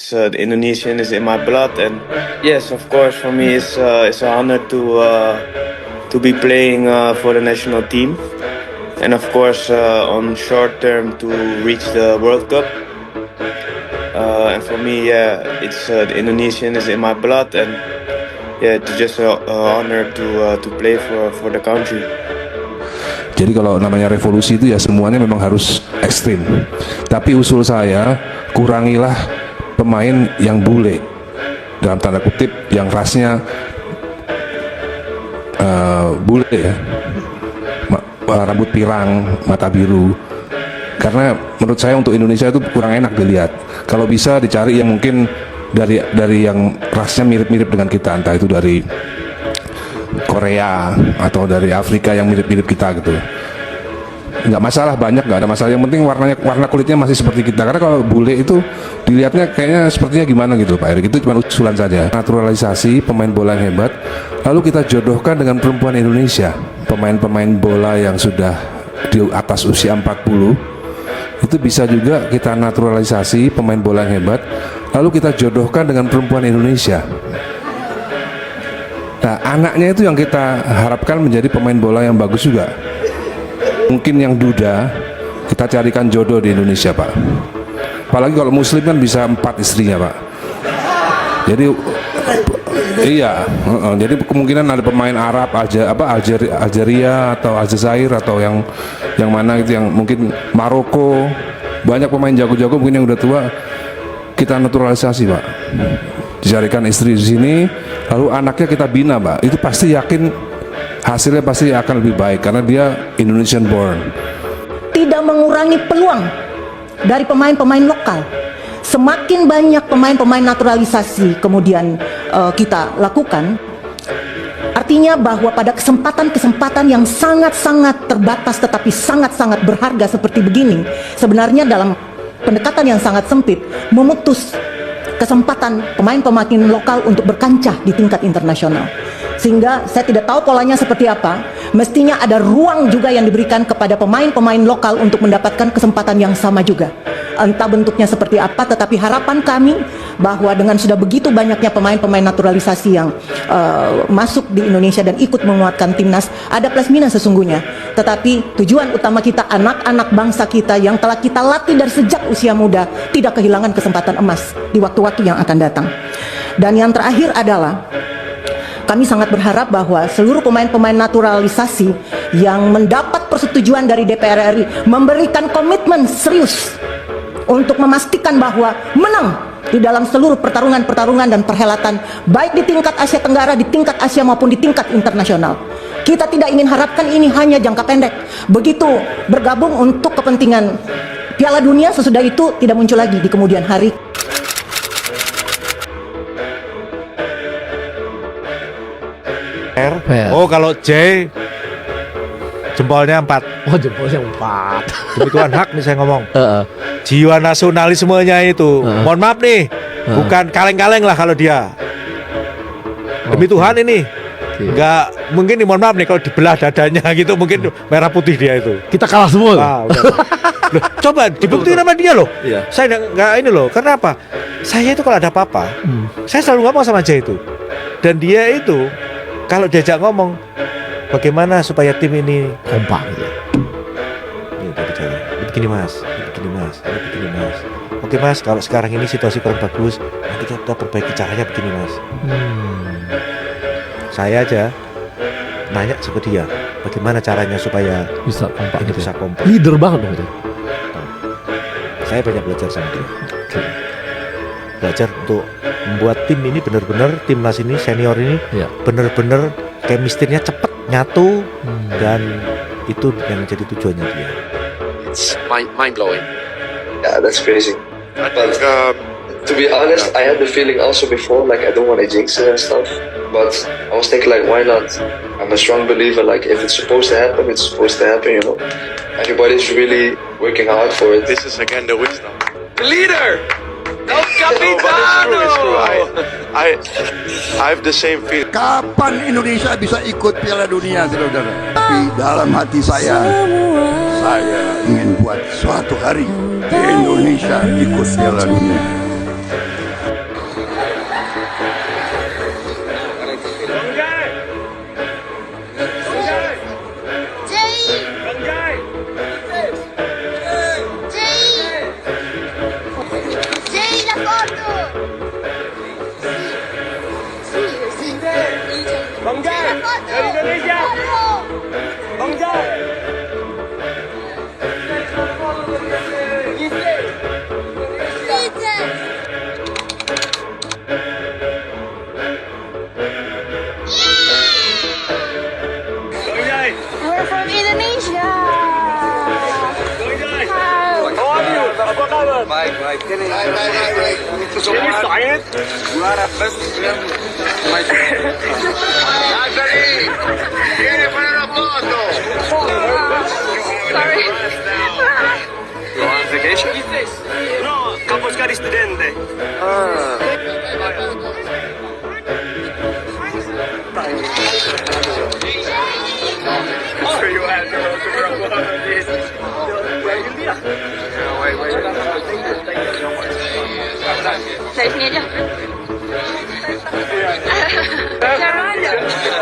the Indonesian is in my blood, and yes, of course, for me it's an honor to be playing for the national team, and of course on short term to reach the World Cup. And for me, it's the Indonesian is in my blood, and it's just an honor to play for the country. Jadi kalau namanya revolusi itu ya semuanya memang harus ekstrim. Tapi usul saya, kurangilah pemain yang bule, dalam tanda kutip, yang rasnya bule ya, rambut pirang, mata biru. Karena menurut saya untuk Indonesia itu kurang enak dilihat. Kalau bisa dicari yang mungkin dari yang rasnya mirip-mirip dengan kita, entah itu dari Korea atau dari Afrika yang mirip-mirip kita gitu. Nggak masalah, banyak nggak ada masalah. Yang penting warna kulitnya masih seperti kita. Karena kalau bule itu dilihatnya kayaknya sepertinya gimana gitu, Pak Erik. Itu cuma usulan saja. Naturalisasi pemain bola yang hebat, lalu kita jodohkan dengan perempuan Indonesia. Pemain-pemain bola yang sudah di atas usia 40 itu bisa juga kita naturalisasi pemain bola yang hebat, lalu kita jodohkan dengan perempuan Indonesia. Nah, anaknya itu yang kita harapkan menjadi pemain bola yang bagus juga. Mungkin yang duda, kita carikan jodoh di Indonesia, Pak. Apalagi kalau Muslim kan bisa 4 istrinya, Pak. Jadi, iya. Jadi kemungkinan ada pemain Arab, Algeria atau Aljazair atau yang mana gitu, yang mungkin Maroko. Banyak pemain jago-jago mungkin yang udah tua, kita naturalisasi, Pak. Dicarikan istri di sini, lalu anaknya kita bina, Pak. Itu pasti yakin hasilnya pasti akan lebih baik karena dia Indonesian born. Tidak mengurangi peluang dari pemain-pemain lokal. Semakin banyak pemain-pemain naturalisasi kemudian kita lakukan, artinya bahwa pada kesempatan-kesempatan yang sangat-sangat terbatas tetapi sangat-sangat berharga seperti begini, sebenarnya dalam pendekatan yang sangat sempit memutus kesempatan pemain-pemain lokal untuk berkancah di tingkat internasional. Sehingga saya tidak tahu polanya seperti apa. Mestinya ada ruang juga yang diberikan kepada pemain-pemain lokal untuk mendapatkan kesempatan yang sama juga. Entah bentuknya seperti apa, tetapi harapan kami bahwa dengan sudah begitu banyaknya pemain-pemain naturalisasi yang masuk di Indonesia dan ikut menguatkan timnas, ada plus minus sesungguhnya. Tetapi tujuan utama kita, anak-anak bangsa kita yang telah kita latih dari sejak usia muda, tidak kehilangan kesempatan emas di waktu-waktu yang akan datang. Dan yang terakhir adalah kami sangat berharap bahwa seluruh pemain-pemain naturalisasi yang mendapat persetujuan dari DPR RI memberikan komitmen serius untuk memastikan bahwa menang di dalam seluruh pertarungan-pertarungan dan perhelatan, baik di tingkat Asia Tenggara, di tingkat Asia maupun di tingkat internasional. Kita tidak ingin harapkan ini hanya jangka pendek. Begitu bergabung untuk kepentingan Piala Dunia, sesudah itu tidak muncul lagi di kemudian hari. Oh, kalau J jempolnya 4. Oh, jempolnya 4. Demi Tuhan, hak nih saya ngomong. Jiwa nasionalismenya itu, mohon maaf nih, bukan kaleng-kaleng lah kalau dia. Demi Tuhan ini, nggak mungkin nih, mohon maaf nih kalau dibelah dadanya gitu, mungkin merah putih dia itu. Kita kalah semua. Loh, coba dibuktiin sama dia loh. Iya. Saya nggak ini loh, karena apa? Saya itu kalau ada apa-apa, saya selalu ngomong sama J itu. Dan dia itu kalau diajak ngomong, bagaimana supaya tim ini kompak gitu. Ini udah bicara, begini mas. Oke mas, kalau sekarang ini situasi kurang bagus, nanti kita perbaiki caranya begini mas. Saya aja nanya sama dia, bagaimana caranya supaya bisa kompak ini gitu. bisa kompak. Leader banget dong itu. Saya banyak belajar sama dia. Belajar untuk membuat tim ini benar-benar, timnas ini, senior ini benar-benar chemistry-nya cepat nyatu, dan itu yang menjadi tujuannya dia. It's mind blowing. Yeah, that's crazy. I But think, to be honest, I had the feeling also before, like I don't want to jinx it and stuff. But I was thinking, like, why not? I'm a strong believer, like if it's supposed to happen, it's supposed to happen. You know, everybody's really working hard for it. this is again the wisdom. Leader. No, Capitano! I have the same feeling. Kapan Indonesia bisa ikut Piala Dunia, saudara? Tapi dalam hati saya ingin buat suatu hari Indonesia ikut Piala Dunia. We're from Indonesia. Baik. Juara best. Sorry. You on vacation? No, Campus Cari Studente. So you had to go to this. Wait. Dari sini aja.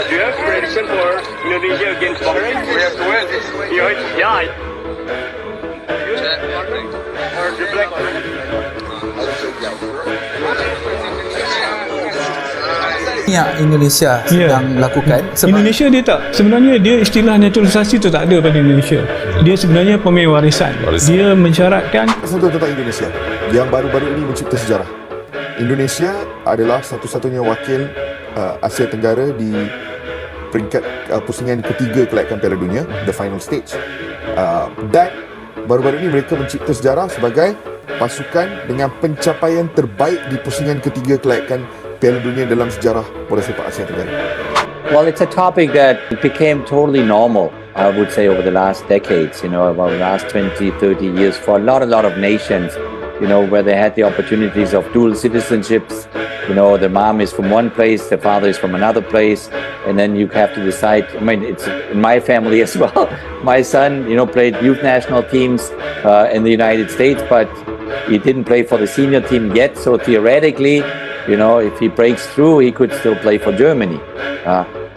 Do you have prediction for Indonesia against Bahrain? We have to win. Yeah. Or the black one? Yang Indonesia sedang lakukan Indonesia dia tak, sebenarnya dia istilah naturalisasi tu tak ada pada Indonesia. Dia sebenarnya pemain warisan. Dia mensyaratkan Satu tentang Indonesia yang baru-baru ini mencipta sejarah. Indonesia adalah satu-satunya wakil Asia Tenggara di peringkat pusingan ketiga kelayakan Piala Dunia, the final stage. Dan baru-baru ini mereka mencipta sejarah sebagai pasukan dengan pencapaian terbaik di pusingan ketiga kelayakan Piala Dunia dalam sejarah bola sepak Asia Tenggara. Well, it's a topic that became totally normal, I would say, over the last decades, about the last 20, 30 years for a lot of nations, where they had the opportunities of dual citizenships. The mom is from one place, the father is from another place, and then you have to decide. I mean, it's in my family as well. My son, played youth national teams in the United States, but he didn't play for the senior team yet, so theoretically, if he breaks through, he could still play for Germany.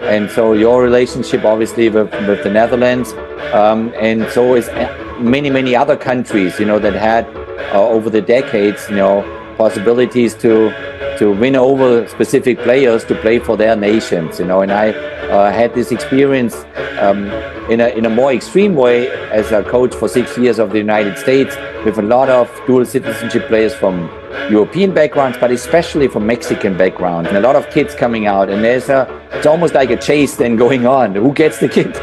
And so your relationship, obviously, with the Netherlands, and so is many other countries, that had over the decades, possibilities to win over specific players to play for their nations. And I had this experience in a more extreme way as a coach for 6 years of the United States with a lot of dual citizenship players from European backgrounds, but especially from Mexican backgrounds, and a lot of kids coming out, and it's almost like a chase then going on. Who gets the kid?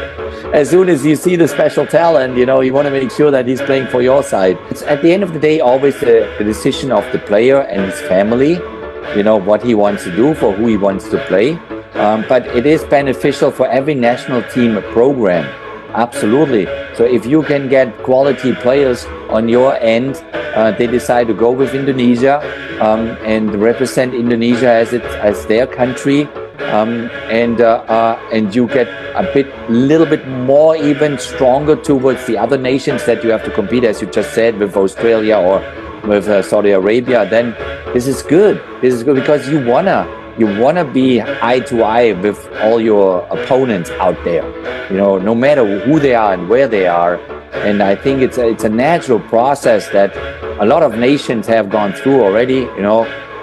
As soon as you see the special talent, you want to make sure that he's playing for your side. It's at the end of the day always the decision of the player and his family, what he wants to do, for who he wants to play. But it is beneficial for every national team program. Absolutely. So if you can get quality players on your end, they decide to go with Indonesia and represent Indonesia as their country, and you get a little bit more even stronger towards the other nations that you have to compete, as you just said, with Australia or with Saudi Arabia. Then this is good. This is good because you wanna be eye to eye with all your opponents out there, no matter who they are and where they are. And I think it's a natural process that a lot of nations have gone through already.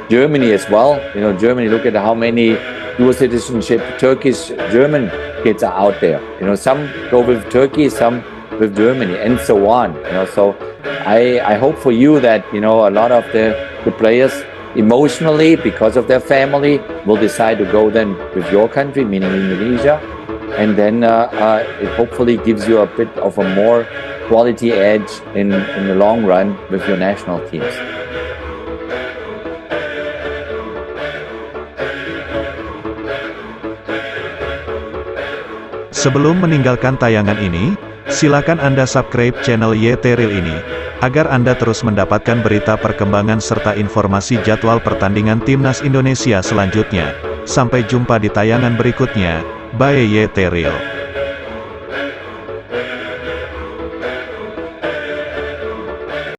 Germany as well. Germany. Look at how many dual citizenship Turkish German kids are out there. Some go with Turkey, some with Germany, and so on. So I hope for you that a lot of the players emotionally, because of their family, will decide to go then with your country, meaning Indonesia, and then it hopefully gives you a bit of a more quality edge in the long run with your national teams. Sebelum meninggalkan tayangan ini, silakan Anda subscribe channel YT Real ini, agar Anda terus mendapatkan berita perkembangan serta informasi jadwal pertandingan Timnas Indonesia selanjutnya. Sampai jumpa di tayangan berikutnya. Bye YT Real.